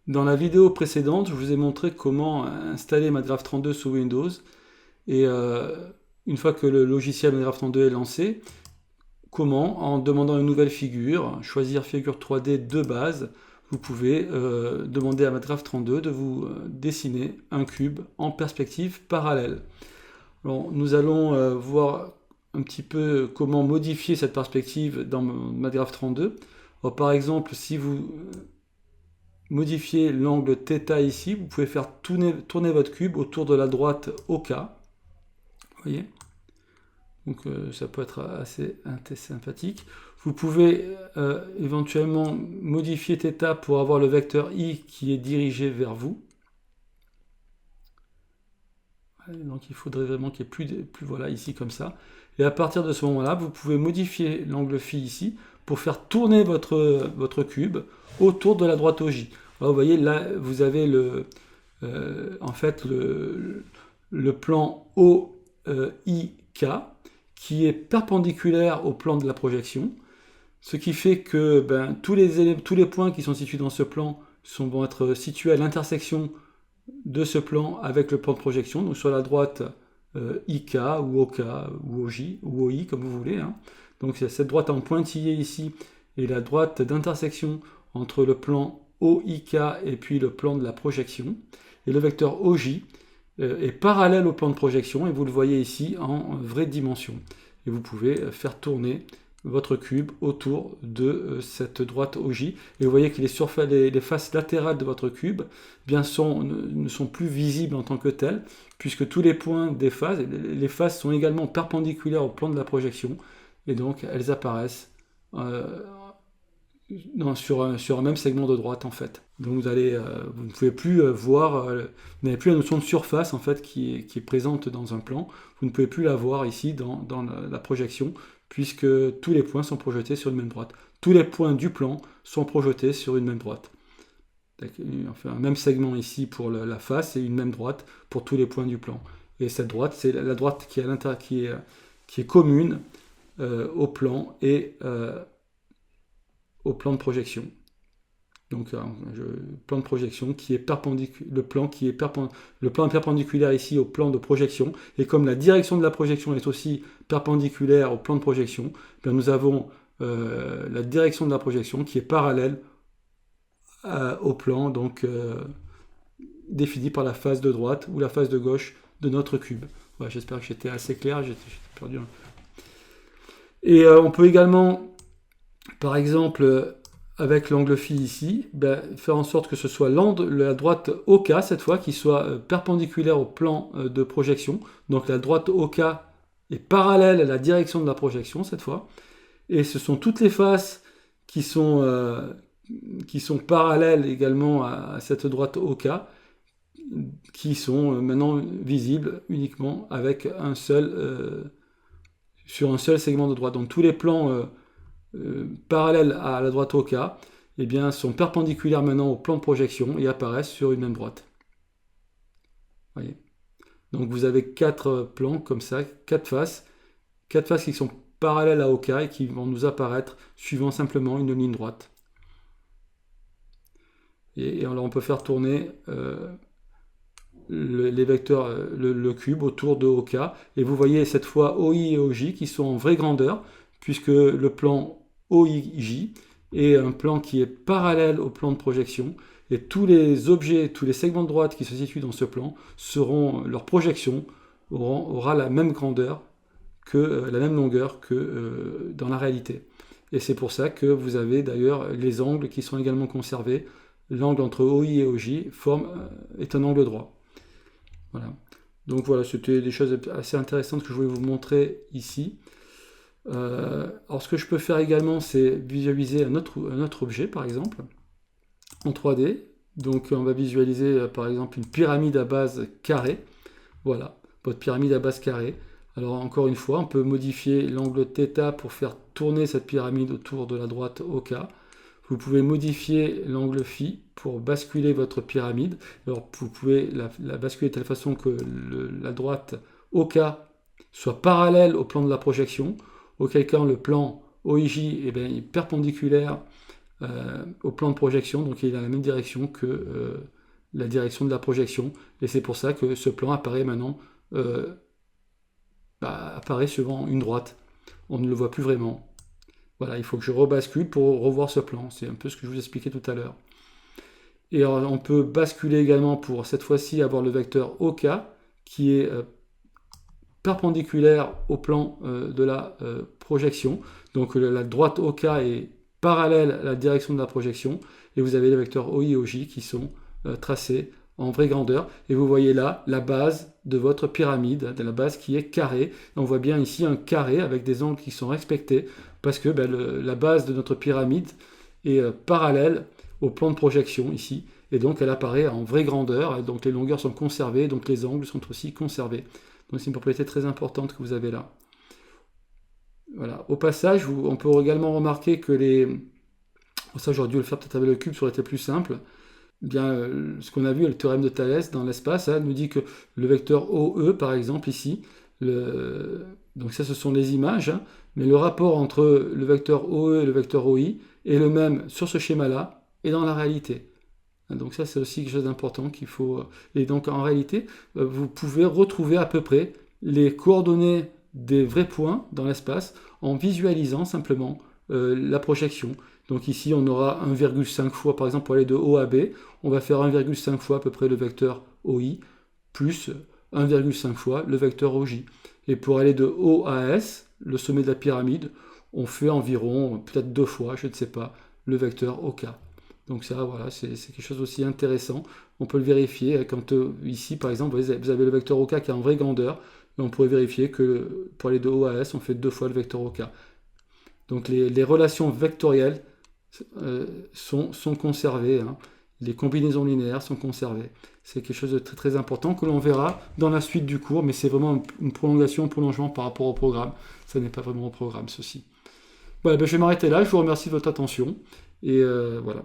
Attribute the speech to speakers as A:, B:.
A: Dans la vidéo précédente, je vous ai montré comment installer MATLAB 32 sous Windows. Et une fois que le logiciel MATLAB 32 est lancé, comment, en demandant une nouvelle figure, choisir figure 3D de base, vous pouvez demander à MATLAB 32 de vous dessiner un cube en perspective parallèle. Alors, nous allons voir un petit peu comment modifier cette perspective dans MATLAB 32. Alors, par exemple, si vous modifiez l'angle θ ici, vous pouvez faire tourner votre cube autour de la droite OK. Vous voyez? Donc ça peut être assez sympathique. Vous pouvez éventuellement modifier θ pour avoir le vecteur i qui est dirigé vers vous. Donc il faudrait vraiment qu'il n'y ait plus voilà, ici comme ça. Et à partir de ce moment-là, vous pouvez modifier l'angle φ ici pour faire tourner votre cube autour de la droite OJ. Alors, vous voyez, là, vous avez en fait le plan OIK qui est perpendiculaire au plan de la projection, ce qui fait que tous les points qui sont situés dans ce plan vont être situés à l'intersection de ce plan avec le plan de projection, donc sur la droite IK ou OK ou OJ ou OI comme vous voulez. Hein. Donc c'est cette droite en pointillé ici et la droite d'intersection entre le plan OIK et puis le plan de la projection. Et le vecteur OJ est parallèle au plan de projection et vous le voyez ici en vraie dimension. Et vous pouvez faire tourner votre cube autour de cette droite OJ. Et vous voyez que les faces latérales de votre cube ne sont plus visibles en tant que telles, puisque tous les points des faces, les faces sont également perpendiculaires au plan de la projection, et donc elles apparaissent sur un même segment de droite en fait. Donc vous ne pouvez plus voir, vous n'avez plus la notion de surface en fait qui est présente dans un plan. Vous ne pouvez plus la voir ici dans la projection, puisque tous les points sont projetés sur une même droite. Tous les points du plan sont projetés sur une même droite. Enfin, un même segment ici pour la face et une même droite pour tous les points du plan. Et cette droite, c'est la droite qui est commune au plan et au plan de projection. Donc plan de projection qui est perpendiculaire, le plan est perpendiculaire ici au plan de projection, et comme la direction de la projection est aussi perpendiculaire au plan de projection, nous avons la direction de la projection qui est parallèle au plan donc défini par la face de droite ou la face de gauche de notre cube. Voilà, j'espère que j'étais assez clair, j'étais perdu. Et on peut également, par exemple, avec l'angle φ ici, faire en sorte que ce soit la droite OK cette fois qui soit perpendiculaire au plan de projection. Donc la droite OK est parallèle à la direction de la projection cette fois. Et ce sont toutes les faces qui sont parallèles également à cette droite OK qui sont maintenant visibles uniquement avec sur un seul segment de droite. Donc tous les plans parallèles à la droite OK, sont perpendiculaires maintenant au plan de projection et apparaissent sur une même droite. Voyez. Donc vous avez 4 plans comme ça, 4 faces qui sont parallèles à OK et qui vont nous apparaître suivant simplement une ligne droite. Et alors on peut faire tourner les vecteurs, le cube autour de OK, et vous voyez cette fois OI et OJ qui sont en vraie grandeur, puisque le plan OIJ est un plan qui est parallèle au plan de projection, et tous les objets, tous les segments de droite qui se situent dans ce plan, leur projection aura la même grandeur, la même longueur que dans la réalité. Et c'est pour ça que vous avez d'ailleurs les angles qui sont également conservés. L'angle entre OI et OJ est un angle droit. Voilà. Donc voilà, c'était des choses assez intéressantes que je voulais vous montrer ici. Alors ce que je peux faire également, c'est visualiser un autre objet, par exemple, en 3D. Donc on va visualiser par exemple une pyramide à base carrée. Voilà, votre pyramide à base carrée. Alors encore une fois, on peut modifier l'angle θ pour faire tourner cette pyramide autour de la droite OK. Vous pouvez modifier l'angle φ pour basculer votre pyramide. Alors vous pouvez la basculer de telle façon que la droite OK soit parallèle au plan de la projection, auquel cas le plan OIJ est perpendiculaire au plan de projection, donc il est dans la même direction que la direction de la projection, et c'est pour ça que ce plan apparaît maintenant, apparaît suivant une droite. On ne le voit plus vraiment. Voilà, il faut que je rebascule pour revoir ce plan. C'est un peu ce que je vous expliquais tout à l'heure. Et alors, on peut basculer également pour cette fois-ci avoir le vecteur OK qui est perpendiculaire au plan de la projection. Donc la droite OK est parallèle à la direction de la projection et vous avez les vecteurs OI et OJ qui sont tracés en vraie grandeur. Et vous voyez là la base de votre pyramide, de la base qui est carrée. On voit bien ici un carré avec des angles qui sont respectés parce que la base de notre pyramide est parallèle au plan de projection ici. Et donc elle apparaît en vraie grandeur, donc les longueurs sont conservées, donc les angles sont aussi conservés. Donc c'est une propriété très importante que vous avez là. Voilà. Au passage, on peut également remarquer que ça j'aurais dû le faire peut-être avec le cube, ça aurait été plus simple. Bien, ce qu'on a vu, le théorème de Thalès dans l'espace, nous dit que le vecteur OE, par exemple, ici, donc ça ce sont les images, mais le rapport entre le vecteur OE et le vecteur OI est le même sur ce schéma-là et dans la réalité. Donc ça c'est aussi quelque chose d'important qu'il faut... Et donc en réalité, vous pouvez retrouver à peu près les coordonnées des vrais points dans l'espace en visualisant simplement la projection. Donc ici on aura 1,5 fois, par exemple pour aller de O à B, on va faire 1,5 fois à peu près le vecteur OI, plus 1,5 fois le vecteur OJ. Et pour aller de O à S, le sommet de la pyramide, on fait environ, peut-être 2 fois, je ne sais pas, le vecteur OK. Donc ça, voilà, c'est quelque chose aussi intéressant. On peut le vérifier quand ici, par exemple, vous avez le vecteur OK qui est en vraie grandeur, et on pourrait vérifier que pour aller de O à S, on fait 2 fois le vecteur OK. Donc les relations vectorielles sont conservées, hein. Les combinaisons linéaires sont conservées. C'est quelque chose de très très important que l'on verra dans la suite du cours, mais c'est vraiment une prolongation, un prolongement par rapport au programme. Ça n'est pas vraiment au programme, ceci. Voilà, je vais m'arrêter là. Je vous remercie de votre attention. Et voilà.